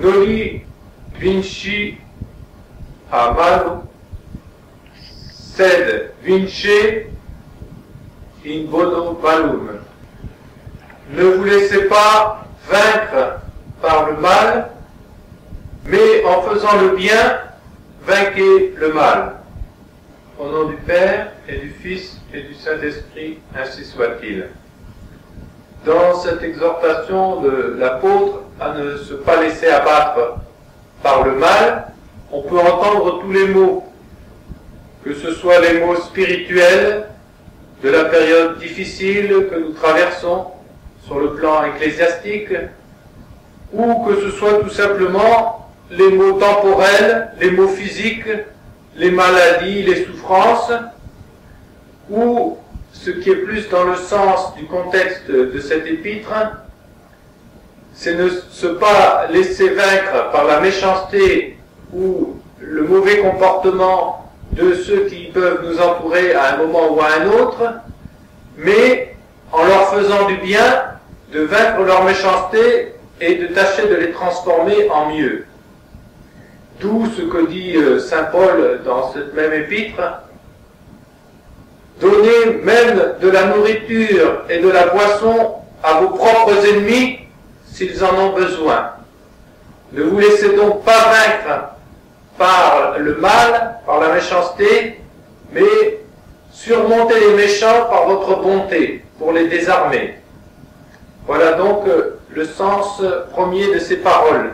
noli vinci a malo, sed vince in bono malum. Ne vous laissez pas vaincre par le mal, mais en faisant le bien, vainquez le mal. Au nom du Père et du Fils et du Saint-Esprit, ainsi soit-il. Dans cette exhortation de l'apôtre à ne se pas laisser abattre par le mal, on peut entendre tous les mots, que ce soit les mots spirituels de la période difficile que nous traversons sur le plan ecclésiastique, ou que ce soit tout simplement les mots temporels, les mots physiques, les maladies, les souffrances, ou ce qui est plus dans le sens du contexte de cet épître, c'est ne se pas laisser vaincre par la méchanceté ou le mauvais comportement de ceux qui peuvent nous entourer à un moment ou à un autre, mais en leur faisant du bien, de vaincre leur méchanceté et de tâcher de les transformer en mieux. D'où ce que dit saint Paul dans cette même épître: donnez même de la nourriture et de la boisson à vos propres ennemis s'ils en ont besoin. Ne vous laissez donc pas vaincre par le mal, par la méchanceté, mais surmontez les méchants par votre bonté, pour les désarmer. Voilà donc le sens premier de ces paroles.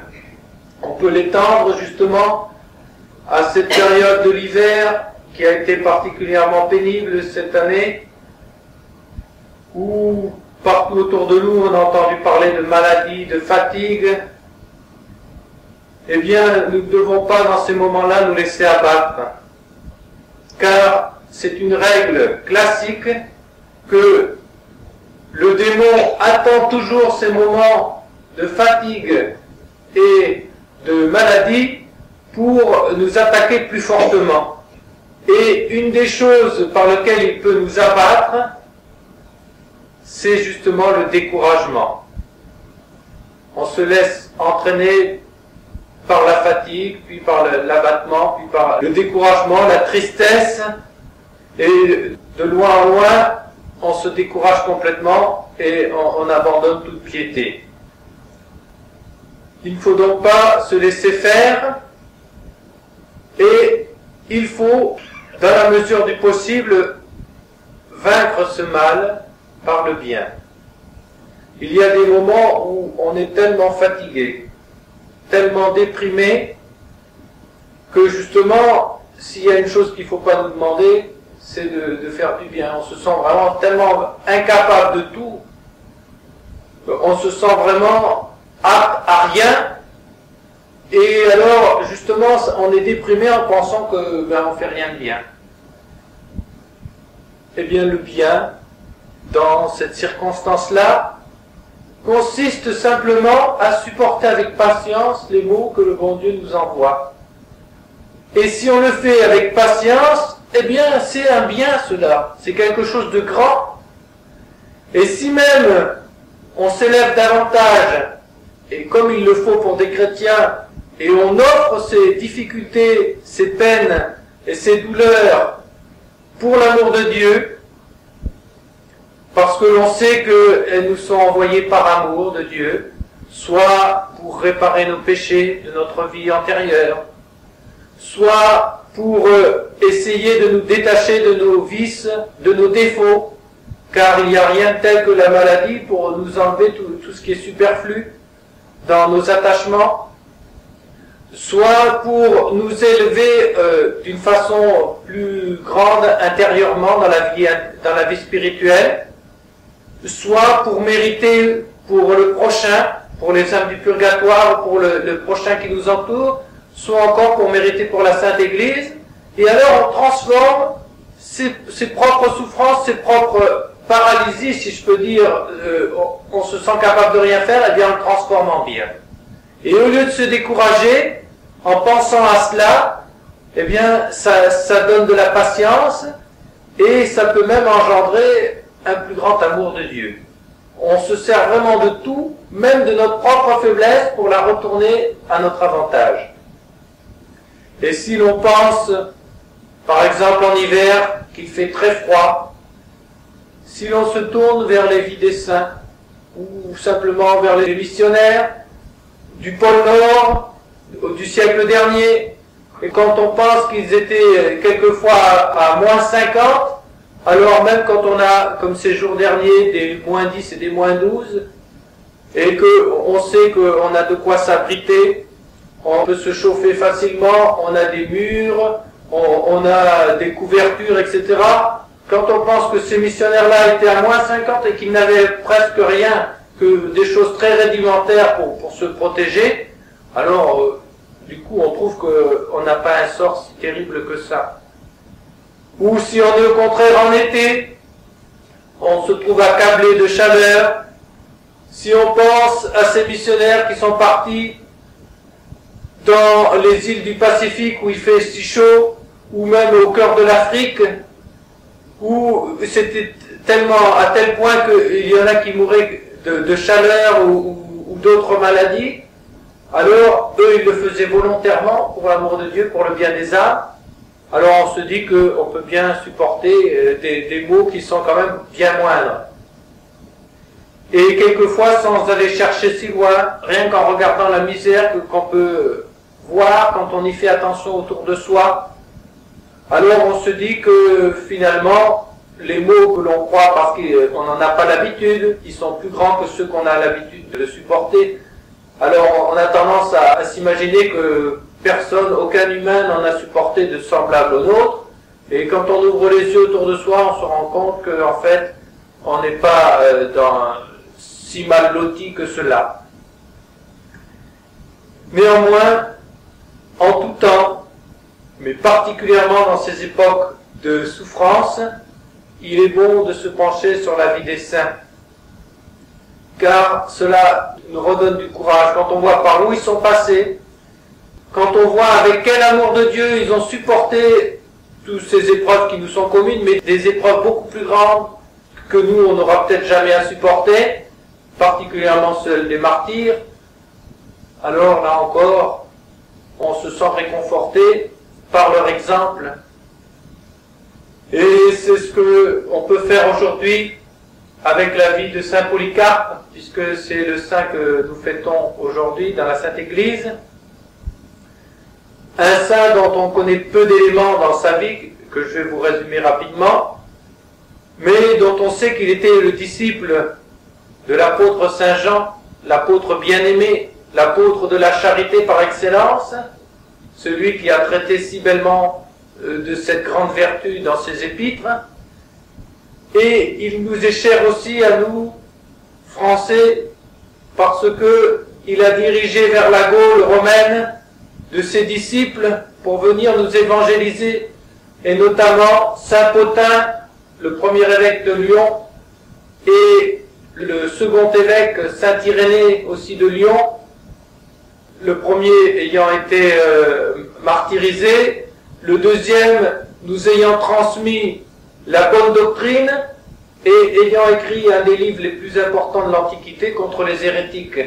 On peut l'étendre justement à cette période de l'hiver qui a été particulièrement pénible cette année, où partout autour de nous on a entendu parler de maladies, de fatigue. Eh bien, nous ne devons pas dans ces moments-là nous laisser abattre, car c'est une règle classique que le démon attend toujours ces moments de fatigue et de maladie pour nous attaquer plus fortement. Et une des choses par lesquelles il peut nous abattre, c'est justement le découragement. On se laisse entraîner par la fatigue, puis par l'abattement, puis par le découragement, la tristesse, et de loin en loin, on se décourage complètement et on abandonne toute piété. Il ne faut donc pas se laisser faire, et il faut, dans la mesure du possible, vaincre ce mal par le bien. Il y a des moments où on est tellement fatigué, tellement déprimé, que justement, s'il y a une chose qu'il ne faut pas nous demander, c'est de faire du bien. On se sent vraiment tellement incapable de tout, on se sent vraiment apte à rien, et alors justement on est déprimé en pensant que on fait rien de bien. Eh bien le bien dans cette circonstance-là consiste simplement à supporter avec patience les maux que le bon Dieu nous envoie. Et si on le fait avec patience, eh bien c'est un bien cela, c'est quelque chose de grand. Et si même on s'élève davantage, et comme il le faut pour des chrétiens, et on offre ces difficultés, ces peines et ces douleurs pour l'amour de Dieu, parce que l'on sait qu'elles nous sont envoyées par amour de Dieu, soit pour réparer nos péchés de notre vie antérieure, soit pour essayer de nous détacher de nos vices, de nos défauts, car il n'y a rien tel que la maladie pour nous enlever tout ce qui est superflu dans nos attachements, soit pour nous élever d'une façon plus grande intérieurement dans la vie spirituelle, soit pour mériter pour le prochain, pour les âmes du purgatoire, pour le prochain qui nous entoure, soit encore pour mériter pour la Sainte Église. Et alors on transforme ses propres souffrances, ses propres paralysies, si je peux dire, on se sent capable de rien faire, et bien on le transforme en bien. Et au lieu de se décourager, en pensant à cela, eh bien ça donne de la patience, et ça peut même engendrer un plus grand amour de Dieu. on se sert vraiment de tout, même de notre propre faiblesse, pour la retourner à notre avantage. Et si l'on pense, par exemple en hiver, qu'il fait très froid, si l'on se tourne vers les vies des saints, ou simplement vers les missionnaires du pôle Nord, du siècle dernier, et quand on pense qu'ils étaient quelquefois à moins 50, alors même quand on a, comme ces jours derniers, des moins 10 et des moins 12, et qu'on sait qu'on a de quoi s'abriter, on peut se chauffer facilement, on a des murs, on a des couvertures, etc. Quand on pense que ces missionnaires-là étaient à moins 50 et qu'ils n'avaient presque rien que des choses très rudimentaires pour se protéger, alors du coup on trouve qu'on n'a pas un sort si terrible que ça. Ou si on est au contraire en été, on se trouve accablé de chaleur. Si on pense à ces missionnaires qui sont partis dans les îles du Pacifique où il fait si chaud, ou même au cœur de l'Afrique, où c'était tellement, à tel point qu'il y en a qui mouraient de chaleur ou d'autres maladies, alors eux ils le faisaient volontairement pour l'amour de Dieu, pour le bien des âmes. Alors on se dit qu'on peut bien supporter des maux qui sont quand même bien moindres. Et quelquefois, sans aller chercher si loin, rien qu'en regardant la misère qu'on peut voir quand on y fait attention autour de soi, alors on se dit que finalement, les maux que l'on croit parce qu'on n'en a pas l'habitude, ils sont plus grands que ceux qu'on a l'habitude de supporter. Alors on a tendance à s'imaginer que personne, aucun humain n'en a supporté de semblable au nôtre. Et quand on ouvre les yeux autour de soi, on se rend compte qu'en fait, on n'est pas si mal loti que cela. Néanmoins, en tout temps, mais particulièrement dans ces époques de souffrance, il est bon de se pencher sur la vie des saints, car cela nous redonne du courage. Quand on voit par où ils sont passés, quand on voit avec quel amour de Dieu ils ont supporté toutes ces épreuves qui nous sont communes, mais des épreuves beaucoup plus grandes que nous, on n'aura peut-être jamais à supporter, particulièrement celles des martyrs, alors là encore, on se sent réconforté par leur exemple. Et c'est ce qu'on peut faire aujourd'hui avec la vie de Saint Polycarpe, puisque c'est le saint que nous fêtons aujourd'hui dans la Sainte Église. Un saint dont on connaît peu d'éléments dans sa vie, que je vais vous résumer rapidement, mais dont on sait qu'il était le disciple de l'apôtre Saint Jean, l'apôtre bien-aimé, l'apôtre de la charité par excellence, celui qui a traité si bellement de cette grande vertu dans ses épîtres. Et il nous est cher aussi à nous, Français, parce que il a dirigé vers la Gaule romaine de ses disciples pour venir nous évangéliser, et notamment Saint Pothin, le premier évêque de Lyon, et le second évêque Saint Irénée aussi de Lyon, le premier ayant été martyrisé, le deuxième nous ayant transmis la bonne doctrine et ayant écrit un des livres les plus importants de l'Antiquité contre les hérétiques.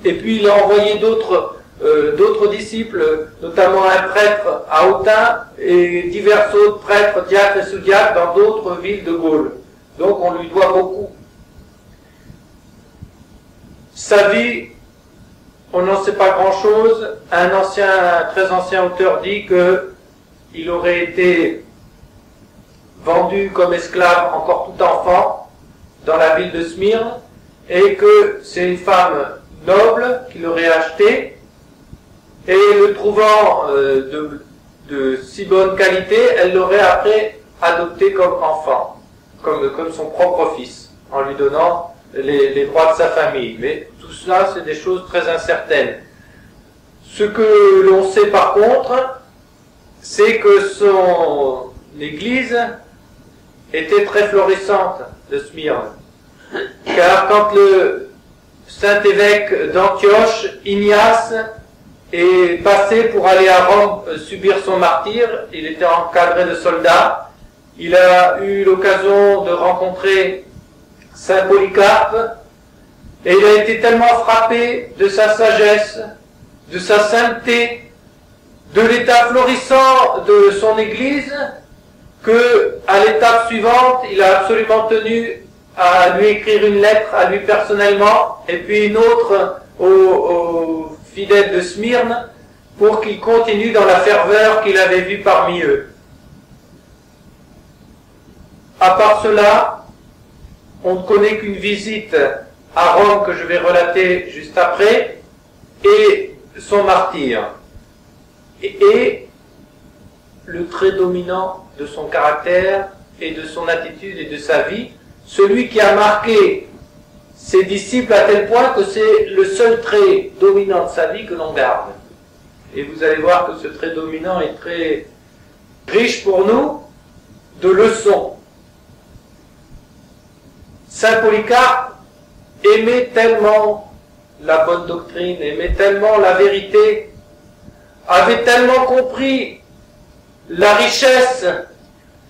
Et puis il a envoyé d'autres disciples, notamment un prêtre à Autun et divers autres prêtres, diacres et sous-diacres dans d'autres villes de Gaule. Donc on lui doit beaucoup. Sa vie, on n'en sait pas grand-chose. Un très ancien auteur dit qu'il aurait été vendu comme esclave encore tout enfant dans la ville de Smyrne, et que c'est une femme noble qui l'aurait acheté, et le trouvant de si bonne qualité, elle l'aurait après adopté comme enfant, comme son propre fils, en lui donnant les droits de sa famille. Mais tout cela, c'est des choses très incertaines. Ce que l'on sait par contre, c'est que son église était très florissante de Smyrne. Car quand le saint évêque d'Antioche, Ignace, est passé pour aller à Rome subir son martyre, il était encadré de soldats, il a eu l'occasion de rencontrer Saint Polycarpe, et il a été tellement frappé de sa sagesse, de sa sainteté, de l'état florissant de son Église, que à l'étape suivante, il a absolument tenu à lui écrire une lettre, à lui personnellement, et puis une autre aux fidèles de Smyrne, pour qu'il continue dans la ferveur qu'il avait vue parmi eux. À part cela, on ne connaît qu'une visite à Rome que je vais relater juste après, et son martyre. Et le trait dominant de son caractère et de son attitude et de sa vie, celui qui a marqué ses disciples à tel point que c'est le seul trait dominant de sa vie que l'on garde. Et vous allez voir que ce trait dominant est très riche pour nous de leçons. Saint Polycarpe aimait tellement la bonne doctrine, aimait tellement la vérité, avait tellement compris la richesse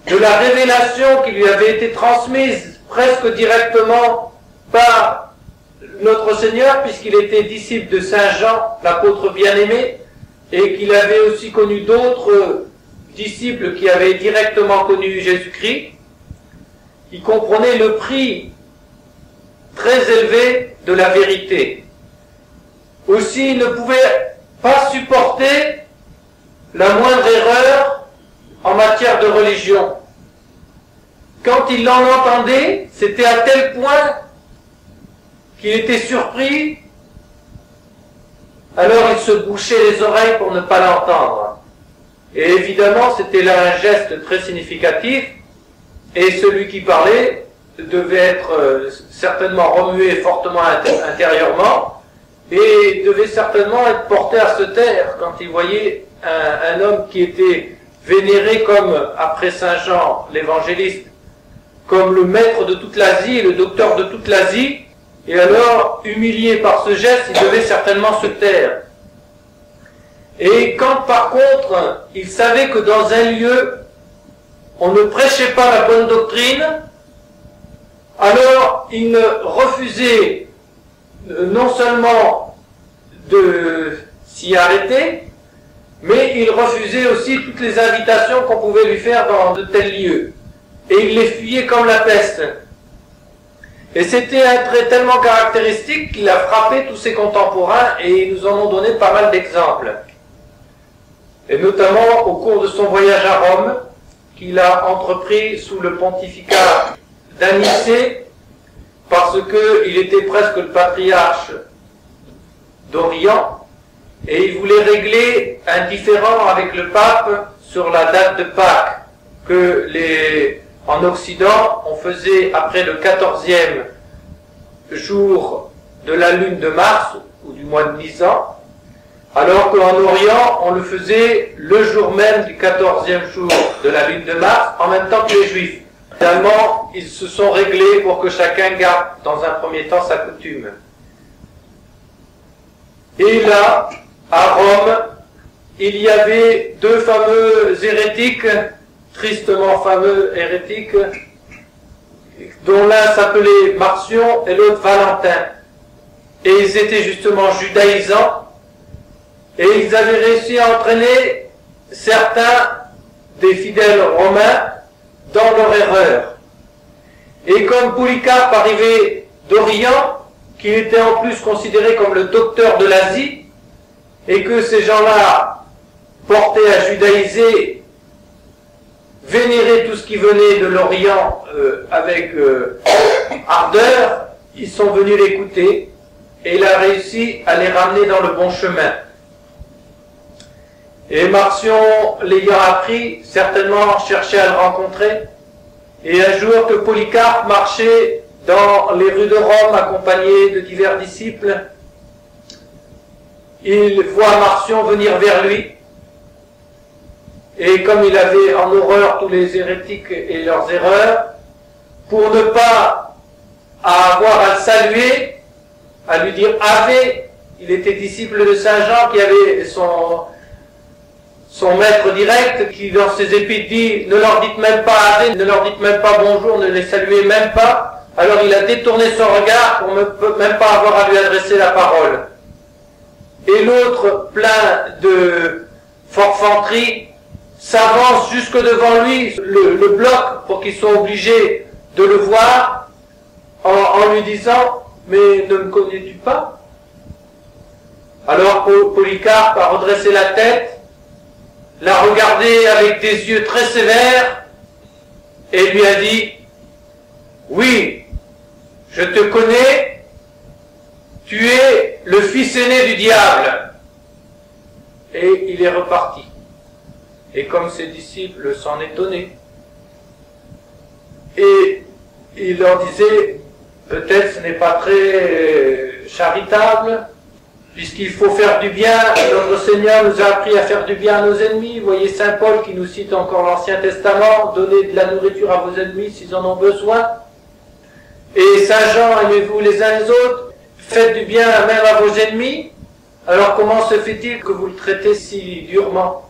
de la révélation qui lui avait été transmise presque directement par notre Seigneur, puisqu'il était disciple de Saint Jean, l'apôtre bien-aimé, et qu'il avait aussi connu d'autres disciples qui avaient directement connu Jésus-Christ. Il comprenait le prix très élevé de la vérité. Aussi, il ne pouvait pas supporter la moindre erreur en matière de religion. Quand il l'en entendait, c'était à tel point qu'il était surpris, alors il se bouchait les oreilles pour ne pas l'entendre. Et évidemment, c'était là un geste très significatif, et celui qui parlait devait être certainement remué fortement intérieurement, et devait certainement être porté à se taire quand il voyait un homme qui était vénéré comme, après Saint Jean l'évangéliste, comme le maître de toute l'Asie, le docteur de toute l'Asie, et alors, humilié par ce geste, il devait certainement se taire. Et quand par contre, il savait que dans un lieu, on ne prêchait pas la bonne doctrine, alors il refusait non seulement de s'y arrêter, mais il refusait aussi toutes les invitations qu'on pouvait lui faire dans de tels lieux. Et il les fuyait comme la peste. Et c'était un trait tellement caractéristique qu'il a frappé tous ses contemporains, et ils nous en ont donné pas mal d'exemples. Et notamment au cours de son voyage à Rome, qu'il a entrepris sous le pontificat d'Anicée, parce qu'il était presque le patriarche d'Orient, et il voulait régler un différend avec le pape sur la date de Pâques, que en Occident, on faisait après le 14e jour de la lune de mars, ou du mois de Nisan, alors qu'en Orient, on le faisait le jour même du 14e jour de la lune de mars, en même temps que les Juifs. Finalement, ils se sont réglés pour que chacun garde dans un premier temps sa coutume. Et là, à Rome, il y avait deux fameux hérétiques, tristement fameux hérétiques, dont l'un s'appelait Marcion et l'autre Valentin. Et ils étaient justement judaïsants, et ils avaient réussi à entraîner certains des fidèles romains dans leur erreur. Et comme Polycarpe arrivait d'Orient, qui était en plus considéré comme le docteur de l'Asie, et que ces gens-là portaient à judaïser, vénérer tout ce qui venait de l'Orient avec ardeur, ils sont venus l'écouter, et il a réussi à les ramener dans le bon chemin. Et Marcion, l'ayant appris, certainement cherchait à le rencontrer. Et un jour que Polycarpe marchait dans les rues de Rome, accompagné de divers disciples, il voit Marcion venir vers lui. Et comme il avait en horreur tous les hérétiques et leurs erreurs, pour ne pas avoir à le saluer, à lui dire Ave, il était disciple de Saint Jean qui avait son maître direct, qui dans ses épîtres dit ne leur dites même pas Ave, ne leur dites même pas bonjour, ne les saluez même pas, alors il a détourné son regard pour même pas avoir à lui adresser la parole. Et l'autre, plein de forfanterie, s'avance jusque devant lui, le bloque pour qu'il soit obligé de le voir, en lui disant « Mais ne me connais-tu pas ?» Alors Polycarpe a redressé la tête, l'a regardé avec des yeux très sévères et lui a dit « Oui, je te connais, tu es le fils aîné du diable. » Et il est reparti. Et comme ses disciples s'en étonnaient, et il leur disait, peut-être ce n'est pas très charitable, puisqu'il faut faire du bien. Notre Seigneur nous a appris à faire du bien à nos ennemis. Vous voyez Saint Paul qui nous cite encore l'Ancien Testament, donnez de la nourriture à vos ennemis s'ils en ont besoin. Et Saint Jean, aimez-vous les uns les autres, faites du bien même à vos ennemis. Alors comment se fait-il que vous le traitez si durement?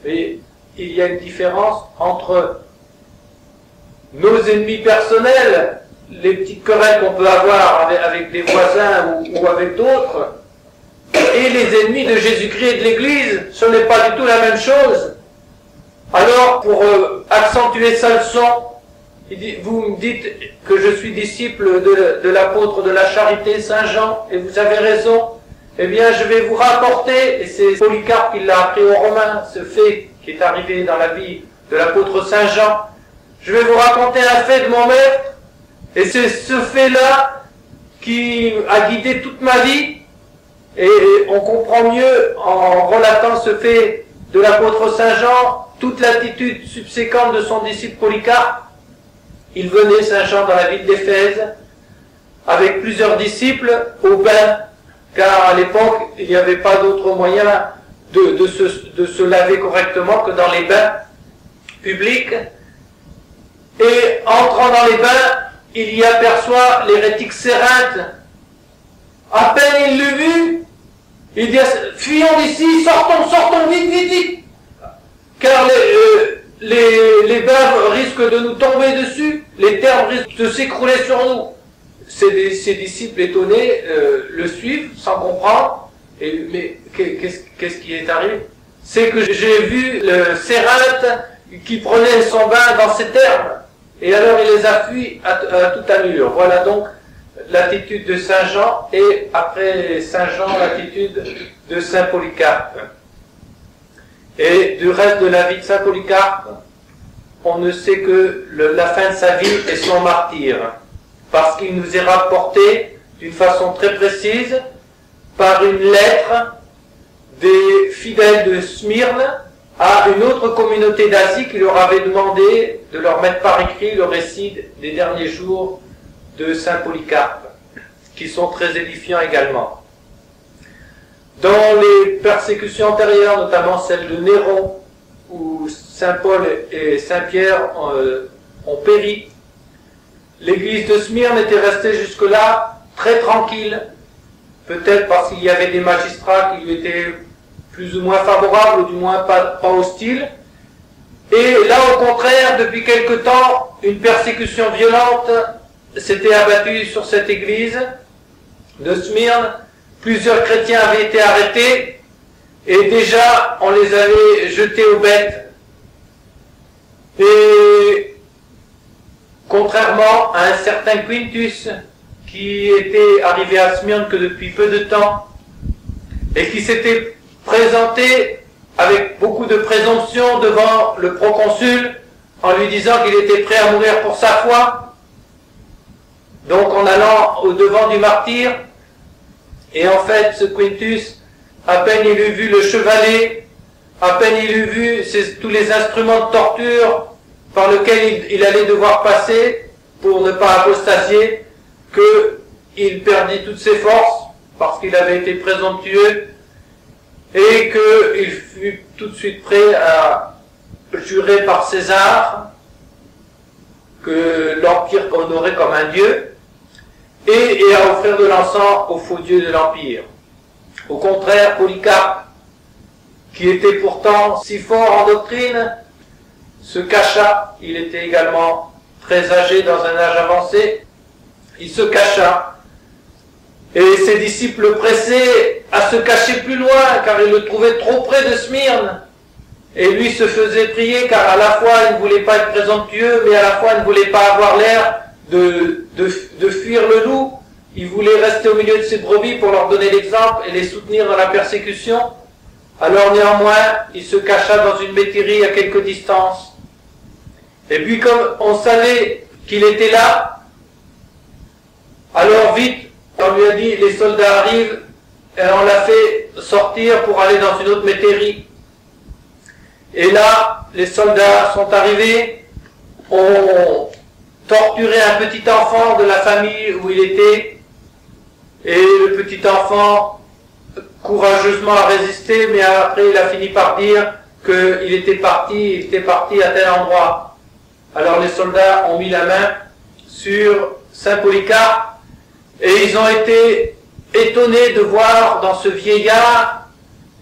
Et il y a une différence entre nos ennemis personnels, les petites querelles qu'on peut avoir avec des voisins ou avec d'autres, et les ennemis de Jésus-Christ et de l'Église. Ce n'est pas du tout la même chose. Alors, pour accentuer sa leçon, vous me dites que je suis disciple de l'apôtre de la charité, Saint Jean, et vous avez raison. Eh bien, je vais vous rapporter, et c'est Polycarpe qui l'a appris aux Romains, ce fait qui est arrivé dans la vie de l'apôtre Saint Jean. Je vais vous raconter un fait de mon maître, et c'est ce fait-là qui a guidé toute ma vie, et on comprend mieux en relatant ce fait de l'apôtre Saint Jean, toute l'attitude subséquente de son disciple Polycarpe. Il venait, Saint Jean, dans la ville d'Éphèse, avec plusieurs disciples, au bain, car à l'époque, il n'y avait pas d'autre moyen de se laver correctement que dans les bains publics. Et entrant dans les bains, il y aperçoit l'hérétique Cérinthe. À peine il l'eut vu, il dit « Fuyons d'ici, sortons, vite, vite, vite !» Car les bains risquent de nous tomber dessus, les termes risquent de s'écrouler sur nous. Ses disciples étonnés le suivent sans comprendre. Mais qu'est-ce qui est arrivé? C'est que j'ai vu le Cérinthe qui prenait son bain dans ces termes. Et alors il les a fuis à toute allure. Voilà donc l'attitude de Saint Jean, et après Saint Jean, l'attitude de Saint Polycarpe. Et du reste de la vie de Saint Polycarpe, on ne sait que la fin de sa vie et son martyre, parce qu'il nous est rapporté d'une façon très précise par une lettre des fidèles de Smyrne à une autre communauté d'Asie qui leur avait demandé de leur mettre par écrit le récit des derniers jours de Saint Polycarpe, qui sont très édifiants également. Dans les persécutions antérieures, notamment celle de Néron, où Saint Paul et Saint Pierre ont péri, l'église de Smyrne était restée jusque-là très tranquille, peut-être parce qu'il y avait des magistrats qui lui étaient plus ou moins favorables, ou du moins pas hostiles. Et là, au contraire, depuis quelque temps, une persécution violente s'était abattue sur cette église de Smyrne. Plusieurs chrétiens avaient été arrêtés, et déjà, on les avait jetés aux bêtes. Et contrairement à un certain Quintus, qui était arrivé à Smyrne que depuis peu de temps, et qui s'était présenté avec beaucoup de présomption devant le proconsul, en lui disant qu'il était prêt à mourir pour sa foi, donc en allant au devant du martyr. Et en fait, ce Quintus, à peine il eut vu le chevalet, à peine il eut vu tous les instruments de torture par lesquels il allait devoir passer pour ne pas apostasier, qu'il perdit toutes ses forces parce qu'il avait été présomptueux, et qu'il fut tout de suite prêt à jurer par César que l'Empire honorait comme un dieu, et à offrir de l'encens au faux dieu de l'Empire. Au contraire, Polycarpe, qui était pourtant si fort en doctrine, se cacha. Il était également très âgé, dans un âge avancé, il se cacha. Et ses disciples le pressaient à se cacher plus loin, car ils le trouvaient trop près de Smyrne. Et lui se faisait prier, car à la fois il ne voulait pas être présomptueux, mais à la fois il ne voulait pas avoir l'air de fuir le loup. Il voulait rester au milieu de ses brebis pour leur donner l'exemple et les soutenir dans la persécution. Alors néanmoins, il se cacha dans une métairie à quelque distance. Et puis comme on savait qu'il était là, alors vite, on lui a dit, les soldats arrivent, et on l'a fait sortir pour aller dans une autre métairie. Et là, les soldats sont arrivés, ont torturé un petit enfant de la famille où il était, et le petit enfant courageusement a résisté, mais après il a fini par dire qu'il était parti à tel endroit. Alors les soldats ont mis la main sur Saint Polycarpe, et ils ont été étonnés de voir dans ce vieillard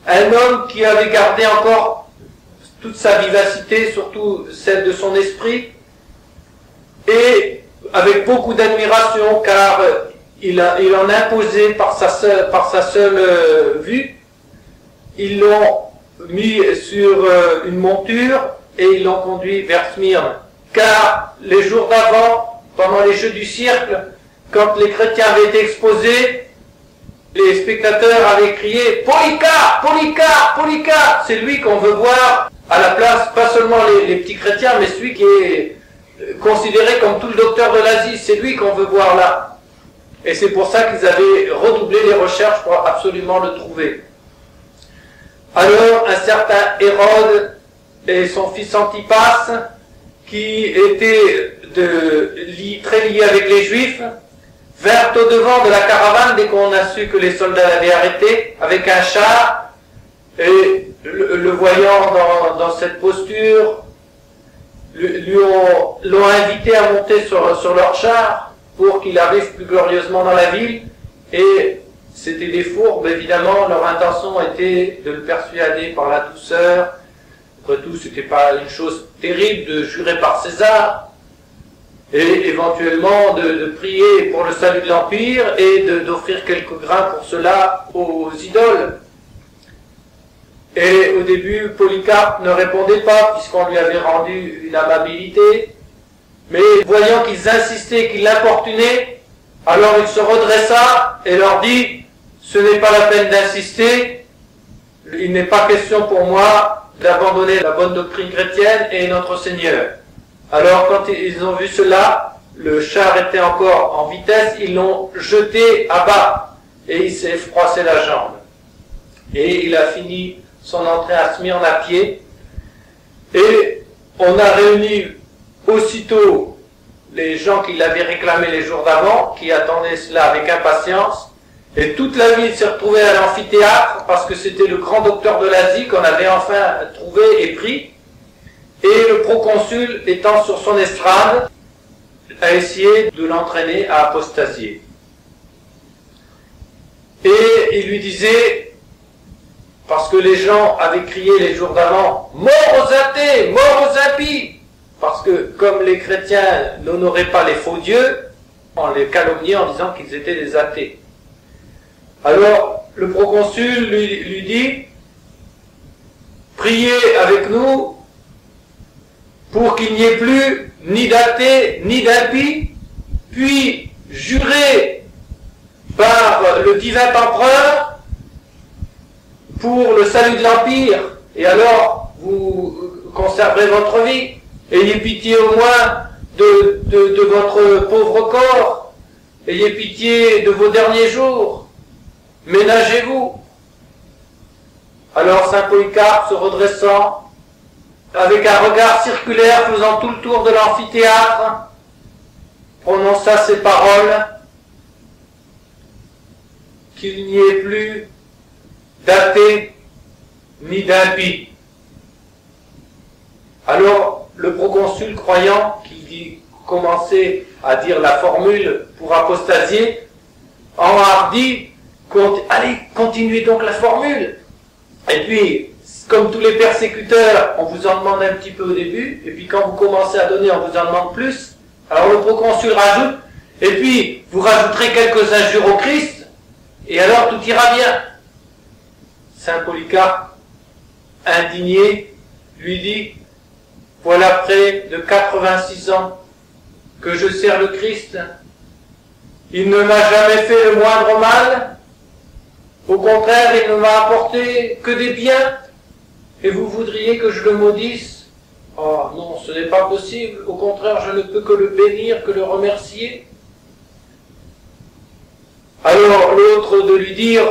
un homme qui avait gardé encore toute sa vivacité, surtout celle de son esprit, et avec beaucoup d'admiration, car il en imposait par sa seule vue. Ils l'ont mis sur une monture et ils l'ont conduit vers Smyrne. Car les jours d'avant, pendant les Jeux du Cirque, quand les chrétiens avaient été exposés, les spectateurs avaient crié « Polycarpe, Polycarpe, Polycarpe !» C'est lui qu'on veut voir à la place, pas seulement les petits chrétiens, mais celui qui est considéré comme tout le docteur de l'Asie, c'est lui qu'on veut voir là. Et c'est pour ça qu'ils avaient redoublé les recherches pour absolument le trouver. Alors, un certain Hérode et son fils Antipas, qui étaient très liés avec les Juifs, vinrent au devant de la caravane dès qu'on a su que les soldats l'avaient arrêté, avec un char, et le voyant dans cette posture, l'ont invité à monter sur leur char pour qu'il arrive plus glorieusement dans la ville. Et c'était des fourbes, évidemment, leur intention était de le persuader par la douceur. Après tout, c'était pas une chose terrible de jurer par César, et éventuellement de prier pour le salut de l'Empire et d'offrir quelques grains pour cela aux idoles. Et au début, Polycarpe ne répondait pas, puisqu'on lui avait rendu une amabilité. Mais voyant qu'ils insistaient, qu'ils l'importunaient, alors il se redressa et leur dit « Ce n'est pas la peine d'insister, il n'est pas question pour moi d'abandonner la bonne doctrine chrétienne et notre Seigneur. » Alors quand ils ont vu cela, le char était encore en vitesse, ils l'ont jeté à bas et il s'est froissé la jambe. Et il a fini son entrée à Smyrne à pied, et on a réuni aussitôt les gens qui l'avaient réclamé les jours d'avant, qui attendaient cela avec impatience, et toute la ville s'est retrouvée à l'amphithéâtre, parce que c'était le grand docteur de l'Asie qu'on avait enfin trouvé et pris, et le proconsul étant sur son estrade, a essayé de l'entraîner à apostasier. Et il lui disait, parce que les gens avaient crié les jours d'avant « Mort aux athées, mort aux impies !» Parce que comme les chrétiens n'honoraient pas les faux dieux, on les calomniait en disant qu'ils étaient des athées. Alors le proconsul lui dit « Priez avec nous pour qu'il n'y ait plus ni d'athées ni d'impies, puis jurez par le divin empereur pour le salut de l'Empire, et alors vous conserverez votre vie. Ayez pitié au moins de votre pauvre corps, ayez pitié de vos derniers jours, ménagez-vous. » Alors Saint Polycarpe, se redressant, avec un regard circulaire faisant tout le tour de l'amphithéâtre, prononça ces paroles: « Qu'il n'y ait plus d'athées ni d'impies. » Alors le proconsul, croyant qu'il commençait à dire la formule pour apostasier, enhardit, allez, continuez donc la formule. Et puis, comme tous les persécuteurs, on vous en demande un petit peu au début, et puis quand vous commencez à donner, on vous en demande plus. Alors le proconsul rajoute, Et puis, vous rajouterez quelques injures au Christ, et alors tout ira bien. Saint Polycarpe, indigné, lui dit, voilà près de 86 ans que je sers le Christ. Il ne m'a jamais fait le moindre mal. Au contraire, il ne m'a apporté que des biens. Et vous voudriez que je le maudisse? Oh non, ce n'est pas possible. Au contraire, je ne peux que le bénir, que le remercier. Alors l'autre de lui dire,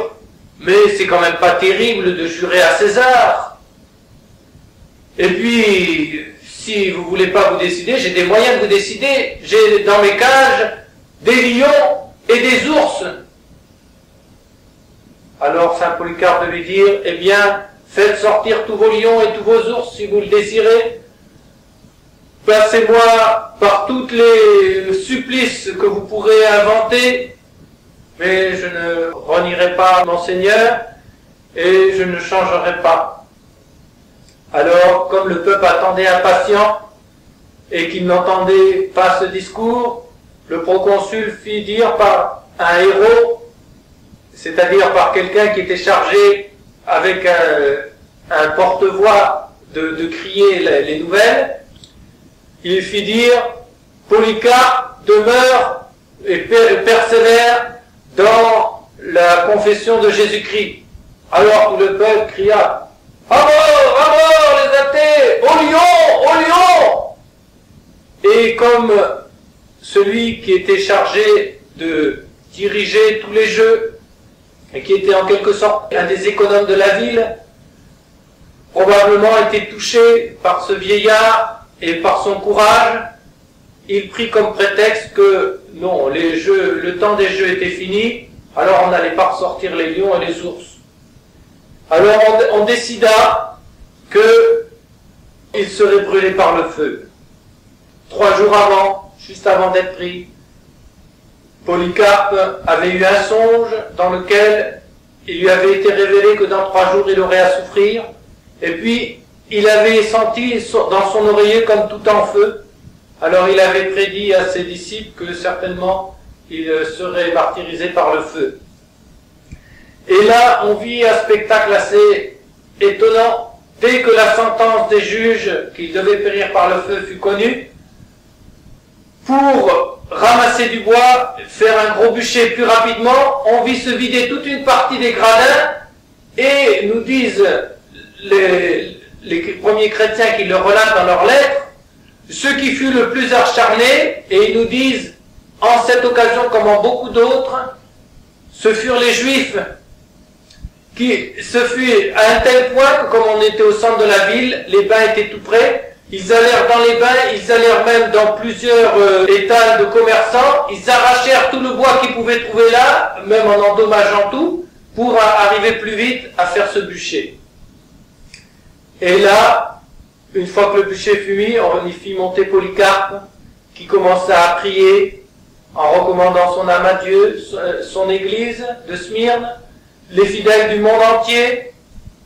mais c'est quand même pas terrible de jurer à César. Et puis, si vous voulez pas vous décider, j'ai des moyens de vous décider. J'ai dans mes cages des lions et des ours. Alors Saint Polycarpe de lui dire, eh bien, faites sortir tous vos lions et tous vos ours si vous le désirez. Passez-moi par tous les supplices que vous pourrez inventer, mais je ne renierai pas mon Seigneur et je ne changerai pas. Alors, comme le peuple attendait impatient et qu'il n'entendait pas ce discours, le proconsul fit dire par un héros, c'est-à-dire par quelqu'un qui était chargé avec un porte-voix de crier les nouvelles, il fit dire, Polycarpe demeure et persévère dans la confession de Jésus-Christ. Alors tout le peuple cria, à mort les athées, au lion! Et comme celui qui était chargé de diriger tous les jeux, et qui était en quelque sorte un des économes de la ville, probablement était touché par ce vieillard et par son courage, il prit comme prétexte que non, le temps des jeux était fini, alors on n'allait pas ressortir les lions et les ours. Alors on décida qu'il serait brûlé par le feu. 3 jours avant, juste avant d'être pris, Polycarpe avait eu un songe dans lequel il lui avait été révélé que dans 3 jours il aurait à souffrir, et puis il avait senti dans son oreiller comme tout en feu. Alors il avait prédit à ses disciples que certainement il serait martyrisé par le feu. Et là, on vit un spectacle assez étonnant. Dès que la sentence des juges qu'il devait périr par le feu fut connue, pour ramasser du bois, faire un gros bûcher plus rapidement, on vit se vider toute une partie des gradins, et nous disent les premiers chrétiens qui le relatent dans leurs lettres, ce qui fut le plus acharné, et ils nous disent, en cette occasion comme en beaucoup d'autres, ce furent les Juifs, ce fut à un tel point que comme on était au centre de la ville, les bains étaient tout près, ils allèrent dans les bains, ils allèrent même dans plusieurs étals de commerçants, ils arrachèrent tout le bois qu'ils pouvaient trouver là, même en endommageant tout, pour arriver plus vite à faire ce bûcher. Et là, une fois que le bûcher fut mis, on y fit monter Polycarpe, qui commença à prier en recommandant son âme à Dieu, son église de Smyrne, les fidèles du monde entier,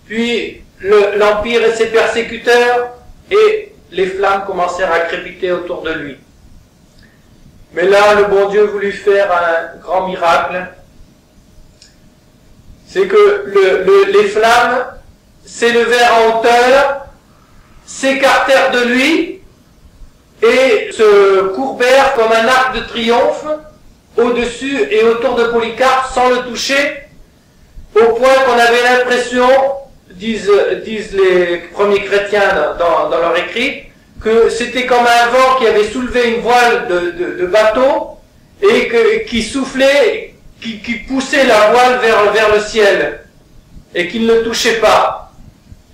puis l'Empire et ses persécuteurs, et les flammes commencèrent à crépiter autour de lui. Mais là, le bon Dieu voulut faire un grand miracle. C'est que les flammes s'élevèrent en hauteur, s'écartèrent de lui, et se courbèrent comme un arc de triomphe au-dessus et autour de Polycarpe sans le toucher, au point qu'on avait l'impression, disent les premiers chrétiens dans leur écrit, que c'était comme un vent qui avait soulevé une voile de bateau et qui soufflait, qui poussait la voile vers le ciel et qui ne le touchait pas.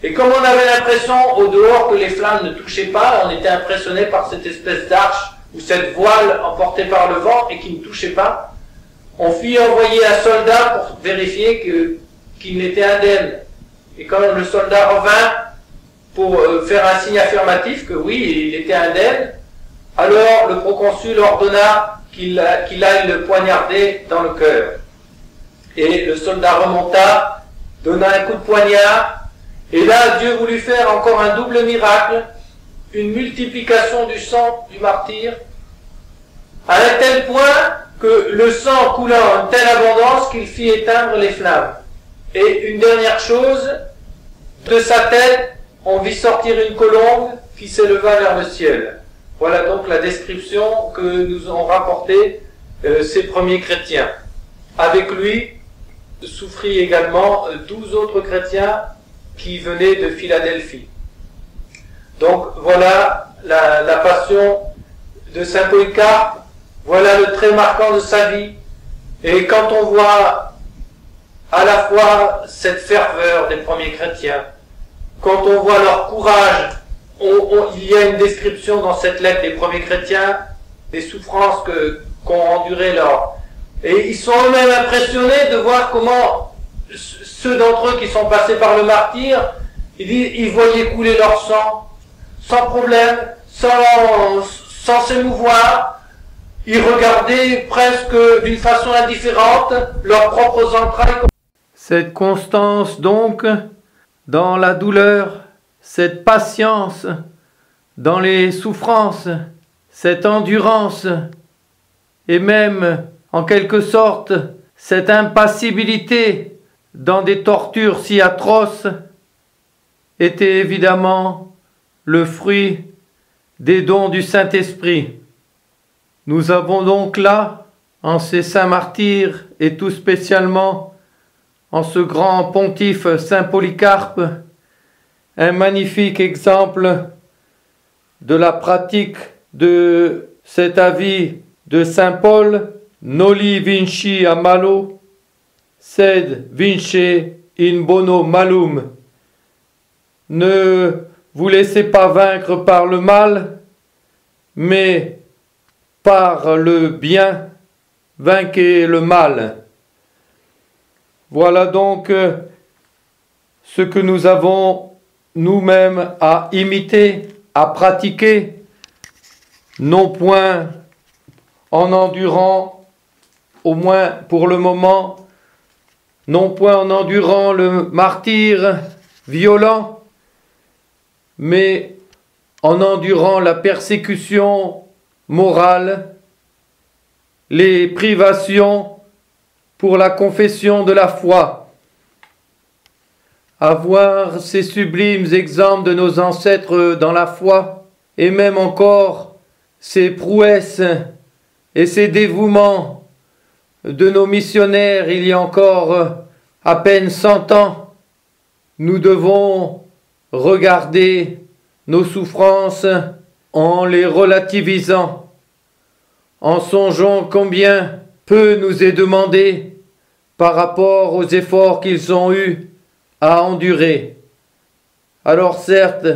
Et comme on avait l'impression au dehors que les flammes ne touchaient pas, on était impressionné par cette espèce d'arche ou cette voile emportée par le vent et qui ne touchait pas. On fit envoyer un soldat pour vérifier qu'il était indemne. Et quand le soldat revint pour faire un signe affirmatif que oui, il était indemne, alors le proconsul ordonna qu'il aille le poignarder dans le cœur. Et le soldat remonta, donna un coup de poignard, et là Dieu voulut faire encore un double miracle, une multiplication du sang du martyr, à un tel point que le sang coula en telle abondance qu'il fit éteindre les flammes. Et une dernière chose, de sa tête, on vit sortir une colombe qui s'éleva vers le ciel. Voilà donc la description que nous ont rapporté ces premiers chrétiens. Avec lui souffrit également 12 autres chrétiens qui venaient de Philadelphie. Donc voilà la passion de saint Polycarpe, voilà le trait marquant de sa vie. Et quand on voit à la fois cette ferveur des premiers chrétiens, quand on voit leur courage, il y a une description dans cette lettre des premiers chrétiens des souffrances qu'ont endurées leurs. Et ils sont eux-mêmes impressionnés de voir comment ceux d'entre eux qui sont passés par le martyre, ils voyaient couler leur sang sans problème, sans s'émouvoir. Ils regardaient presque d'une façon indifférente leurs propres entrailles. Cette constance donc dans la douleur, cette patience dans les souffrances, cette endurance et même en quelque sorte cette impassibilité dans des tortures si atroces était évidemment le fruit des dons du Saint-Esprit. Nous avons donc là, en ces saints martyrs et tout spécialement en ce grand pontife saint Polycarpe, un magnifique exemple de la pratique de cet avis de saint Paul, noli vinci a malo, sed vince in bono malum. Ne vous laissez pas vaincre par le mal, mais par le bien, vainquez le mal. Voilà donc ce que nous avons nous-mêmes à imiter, à pratiquer, non point en endurant, au moins pour le moment, non point en endurant le martyre violent, mais en endurant la persécution morale, les privations pour la confession de la foi. À voir ces sublimes exemples de nos ancêtres dans la foi, et même encore ces prouesses et ces dévouements de nos missionnaires il y a encore à peine 100 ans, nous devons regarder nos souffrances en les relativisant, en songeant combien peu nous est demandé par rapport aux efforts qu'ils ont eus à endurer. Alors certes,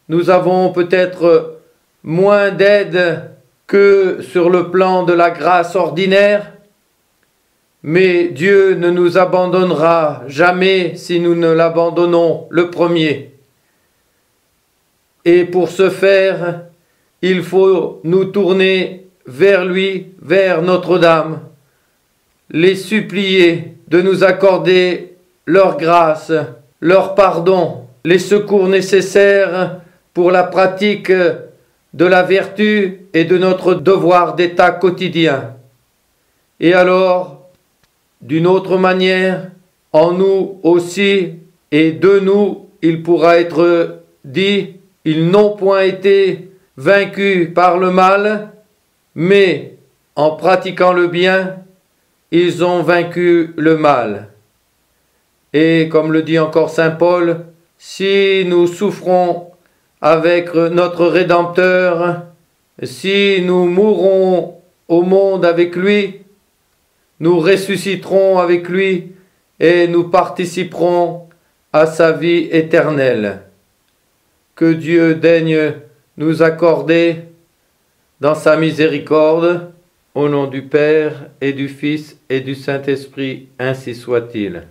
nous avons peut-être moins d'aide que sur le plan de la grâce ordinaire, mais Dieu ne nous abandonnera jamais si nous ne l'abandonnons le premier. Et pour ce faire, il faut nous tourner vers lui, vers Notre-Dame, les supplier de nous accorder leur grâce, leur pardon, les secours nécessaires pour la pratique de la vertu et de notre devoir d'état quotidien. Et alors, d'une autre manière, en nous aussi et de nous, il pourra être dit, ils n'ont point été vaincus par le mal, mais en pratiquant le bien, ils ont vaincu le mal. Et comme le dit encore saint Paul, si nous souffrons avec notre Rédempteur, si nous mourrons au monde avec lui, nous ressusciterons avec lui et nous participerons à sa vie éternelle. Que Dieu daigne nous accorder dans sa miséricorde, au nom du Père et du Fils et du Saint-Esprit, ainsi soit-il.